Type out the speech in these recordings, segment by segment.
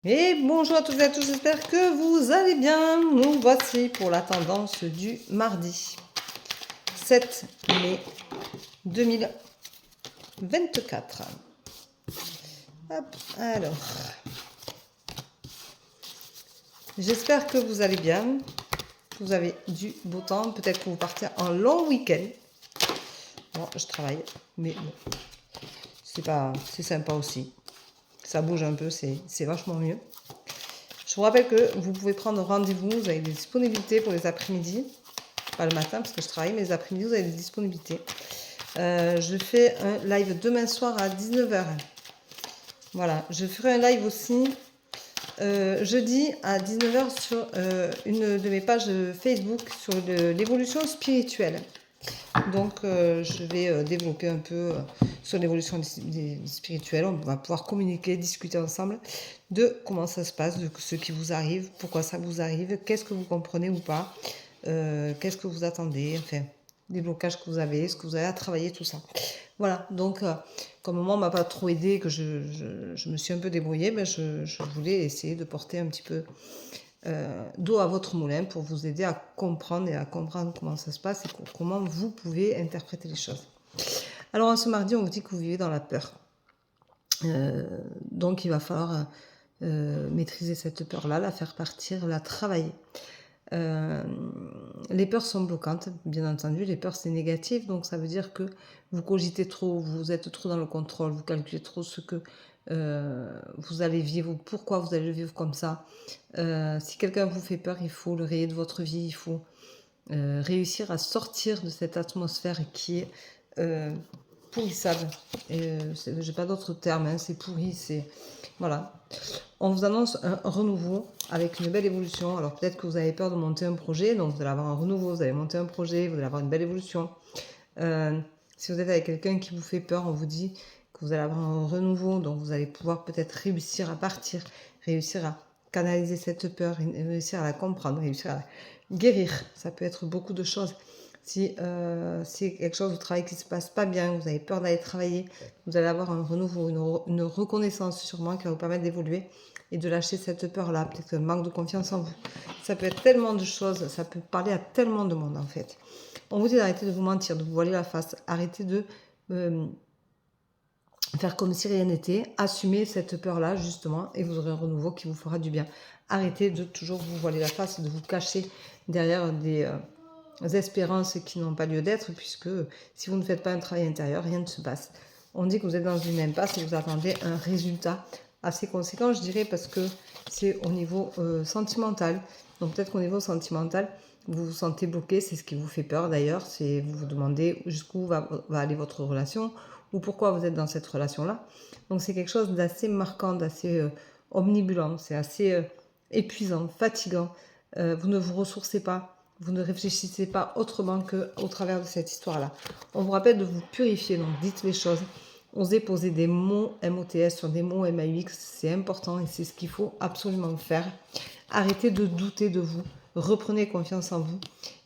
Et bonjour à toutes et à tous, j'espère que vous allez bien. Nous voici pour la tendance du mardi 7 mai 2024. Hop, alors, j'espère que vous allez bien, que vous avez du beau temps, peut-être que vous partez en long week-end. Bon, je travaille, mais bon, c'est sympa aussi. Ça bouge un peu, c'est vachement mieux. Je vous rappelle que vous pouvez prendre rendez-vous, vous avez des disponibilités pour les après-midi. Pas le matin parce que je travaille, mais les après-midi, vous avez des disponibilités. Je fais un live demain soir à 19h. Voilà, je ferai un live aussi jeudi à 19h sur une de mes pages Facebook sur l'évolution spirituelle. Donc, je vais développer un peu sur l'évolution spirituelle. On va pouvoir communiquer, discuter ensemble de comment ça se passe, de ce qui vous arrive, pourquoi ça vous arrive, qu'est-ce que vous comprenez ou pas, qu'est-ce que vous attendez, enfin, les blocages que vous avez, ce que vous avez à travailler, tout ça. Voilà, donc, comme moi, on ne m'a pas trop aidé, que je me suis un peu débrouillée, ben je voulais essayer de porter un petit peu d'eau à votre moulin pour vous aider à comprendre et à comprendre comment ça se passe et comment vous pouvez interpréter les choses. Alors, ce mardi, on vous dit que vous vivez dans la peur. Donc, il va falloir maîtriser cette peur-là, la faire partir, la travailler. Les peurs sont bloquantes, bien entendu. Les peurs, c'est négatif, donc ça veut dire que vous cogitez trop, vous êtes trop dans le contrôle, vous calculez trop ce que vous allez vivre, pourquoi vous allez le vivre comme ça. Si quelqu'un vous fait peur, il faut le rayer de votre vie, il faut réussir à sortir de cette atmosphère qui est pourrissable. J'ai pas d'autre terme, hein, c'est pourri, c'est... Voilà. On vous annonce un renouveau avec une belle évolution. Alors peut-être que vous avez peur de monter un projet, donc vous allez avoir un renouveau, vous allez monter un projet, vous allez avoir une belle évolution. Si vous êtes avec quelqu'un qui vous fait peur, on vous dit que vous allez avoir un renouveau, donc vous allez pouvoir peut-être réussir à partir, réussir à canaliser cette peur, réussir à la comprendre, réussir à la guérir. Ça peut être beaucoup de choses. Si c'est quelque chose au travail qui ne se passe pas bien, vous avez peur d'aller travailler, vous allez avoir un renouveau, une reconnaissance sûrement qui va vous permettre d'évoluer et de lâcher cette peur-là, peut-être un manque de confiance en vous. Ça peut être tellement de choses, ça peut parler à tellement de monde en fait. On vous dit d'arrêter de vous mentir, de vous voiler la face, arrêtez de faire comme si rien n'était, assumez cette peur-là justement et vous aurez un renouveau qui vous fera du bien. Arrêtez de toujours vous voiler la face, de vous cacher derrière des espérances qui n'ont pas lieu d'être, puisque si vous ne faites pas un travail intérieur, rien ne se passe. On dit que vous êtes dans une impasse et vous attendez un résultat assez conséquent, je dirais, parce que c'est au niveau sentimental. Donc peut-être qu'au niveau sentimental, vous vous sentez bloqué, c'est ce qui vous fait peur d'ailleurs, c'est vous vous demandez jusqu'où va aller votre relation ou pourquoi vous êtes dans cette relation-là. Donc c'est quelque chose d'assez marquant, d'assez omnibulant, c'est assez épuisant, fatigant. Vous ne vous ressourcez pas, vous ne réfléchissez pas autrement qu'au travers de cette histoire-là. On vous rappelle de vous purifier, donc dites les choses. Osez poser des mots MOTS sur des mots MAUX, c'est important et c'est ce qu'il faut absolument faire. Arrêtez de douter de vous, reprenez confiance en vous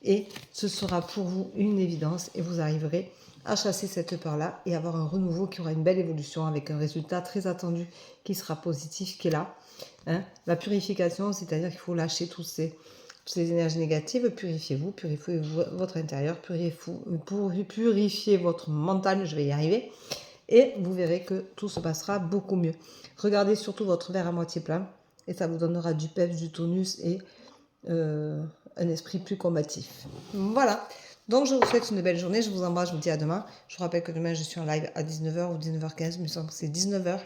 et ce sera pour vous une évidence et vous arriverez à chasser cette peur-là et avoir un renouveau qui aura une belle évolution avec un résultat très attendu qui sera positif, qui est là. Hein, la purification, c'est-à-dire qu'il faut lâcher toutes ces énergies négatives, purifiez-vous, purifiez votre intérieur, purifiez votre mental, je vais y arriver, et vous verrez que tout se passera beaucoup mieux. Regardez surtout votre verre à moitié plein, et ça vous donnera du peps, du tonus et un esprit plus combatif. Voilà, donc je vous souhaite une belle journée, je vous embrasse, je vous dis à demain. Je vous rappelle que demain je suis en live à 19h ou 19h15, mais c'est 19h.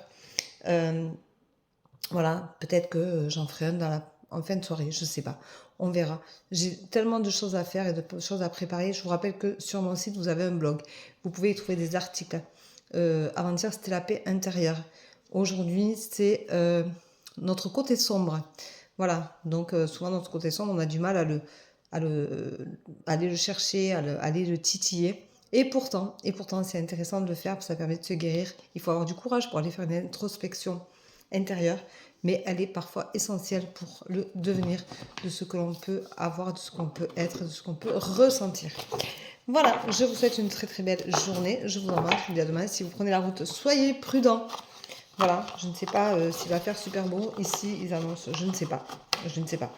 Voilà, peut-être que j'en ferai un en fin de soirée, je ne sais pas. On verra. J'ai tellement de choses à faire et de choses à préparer. Je vous rappelle que sur mon site, vous avez un blog. Vous pouvez y trouver des articles. Avant-hier, c'était la paix intérieure. Aujourd'hui, c'est notre côté sombre. Voilà, donc souvent notre côté sombre, on a du mal à aller le chercher, aller le titiller. Et pourtant, c'est intéressant de le faire, parce que ça permet de se guérir. Il faut avoir du courage pour aller faire une introspection intérieure, mais elle est parfois essentielle pour le devenir de ce que l'on peut avoir, de ce qu'on peut être, de ce qu'on peut ressentir. Voilà, je vous souhaite une très très belle journée. Je vous embrasse, je vous dis à demain. Si vous prenez la route, soyez prudents. Voilà, je ne sais pas s'il va faire super beau. Ici, ils annoncent, je ne sais pas. Je ne sais pas.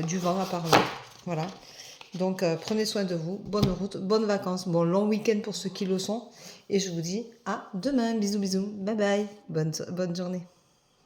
Du vent apparemment. Voilà. Donc, prenez soin de vous. Bonne route, bonnes vacances. Bon long week-end pour ceux qui le sont. Et je vous dis à demain. Bisous, bisous. Bye bye. Bonne journée.